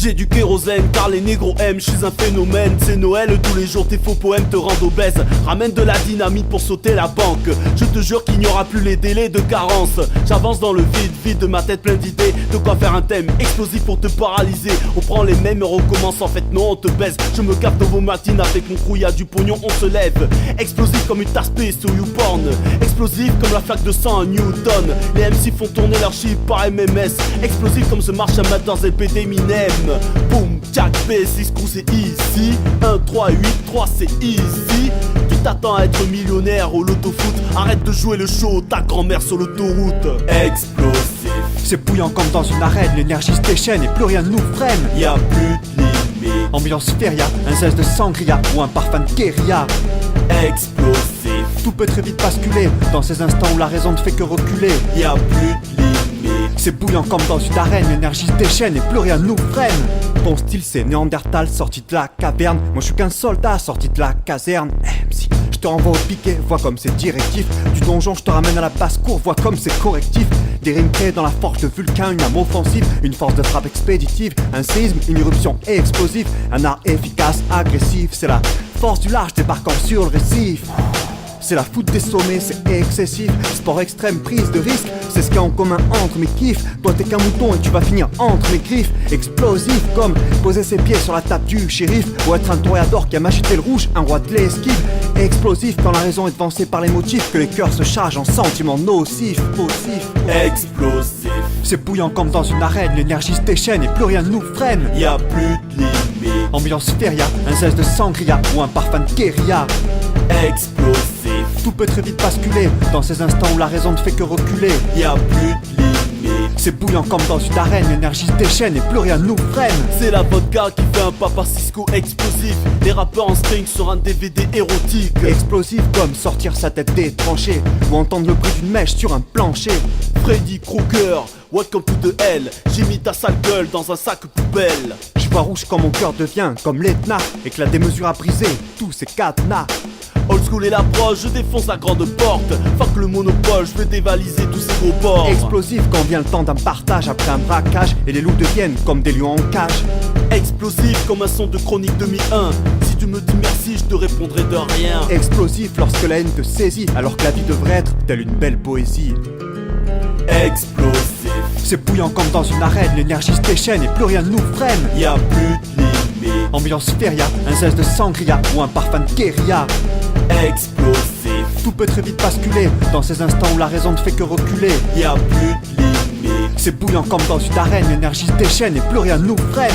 J'ai du kérosène car les négros aiment, je suis un phénomène. C'est Noël, tous les jours tes faux poèmes te rendent obèse. Ramène de la dynamite pour sauter la banque. Je te jure qu'il n'y aura plus les délais de carence. J'avance dans le vide, vide de ma tête plein d'idées. De quoi faire un thème explosif pour te paralyser. On prend les mêmes et recommence, en fait non on te baise. Je me capte dans vos matines avec mon crew, y'a du pognon, on se lève. Explosif comme une tasse sur YouPorn. Explosif comme la flaque de sang à Newton. Les MC font tourner leur chiffre par MMS. Explosif comme ce marche à mettre dans LP d'Eminem. Boom, Jack, B6, crew c'est ici. 1, 3, 8, 3 c'est easy. Tu t'attends à être millionnaire au loto-foot. Arrête de jouer le show, ta grand-mère sur l'autoroute. Explosif. C'est bouillant comme dans une arène, l'énergie se déchaîne et plus rien nous freine. Y'a plus de limite. Ambiance feria, un zeste de sangria ou un parfum de guérilla. Explosif. Tout peut très vite basculer dans ces instants où la raison ne fait que reculer. Y'a plus de limite. C'est bouillant comme dans une arène, l'énergie se déchaîne et plus rien nous freine. Ton style c'est Néandertal sorti de la caverne. Moi je suis qu'un soldat sorti de la caserne. MC, je te renvoie au piquet, vois comme c'est directif. Du donjon je te ramène à la basse-cour, vois comme c'est correctif. Des rimes créées dans la forge de Vulcain, une âme offensive, une force de frappe expéditive, un séisme, une éruption explosive, un art efficace, agressif. C'est la force du large débarquant sur le récif. C'est la foudre des sommets, c'est excessif. Sport extrême, prise de risque, c'est ce qu'il y a en commun entre mes kiffs. Toi t'es qu'un mouton et tu vas finir entre mes griffes. Explosif comme poser ses pieds sur la table du shérif, ou être un toréador qui a macheté le rouge, un roi de l'esquive. Explosif quand la raison est devancée par les motifs, que les cœurs se chargent en sentiments nocifs. Explosif. C'est bouillant comme dans une arène, l'énergie se déchaîne et plus rien nous freine. Y'a plus de limite. Ambiance feria, un zeste de sangria ou un parfum de guérilla. Explosif. Tout peut très vite basculer dans ces instants où la raison ne fait que reculer. Y'a plus de limite. C'est bouillant comme dans une arène, l'énergie se déchaîne et plus rien nous freine. C'est la vodka qui fait un papa Cisco explosif. Les rappeurs en string sur un DVD érotique. Explosif comme sortir sa tête des tranchées ou entendre le bruit d'une mèche sur un plancher. Freddy Krueger, welcome to the hell. J'ai mis ta sale gueule dans un sac poubelle. Je vois rouge quand mon cœur devient comme l'Etna et que la démesure a brisé tous ces cadenas. Old school et l'approche, je défonce la grande porte. Fuck le monopole, je vais dévaliser tous ces gros porcs. Explosif quand vient le temps d'un partage après un braquage et les loups deviennent comme des lions en cage. Explosif comme un son de Chronique 2001. Si tu me dis merci, je te répondrai de rien. Explosif lorsque la haine te saisit alors que la vie devrait être telle une belle poésie. Explosif. C'est bouillant comme dans une arène, l'énergie se déchaîne et plus rien nous freine. Y'a plus de limite. Ambiance feria, un zeste de sangria ou un parfum de guérilla. Explosif. Tout peut très vite basculer dans ces instants où la raison ne fait que reculer. Y'a plus de limite. C'est bouillant comme dans une arène, l'énergie se déchaîne et plus rien nous freine.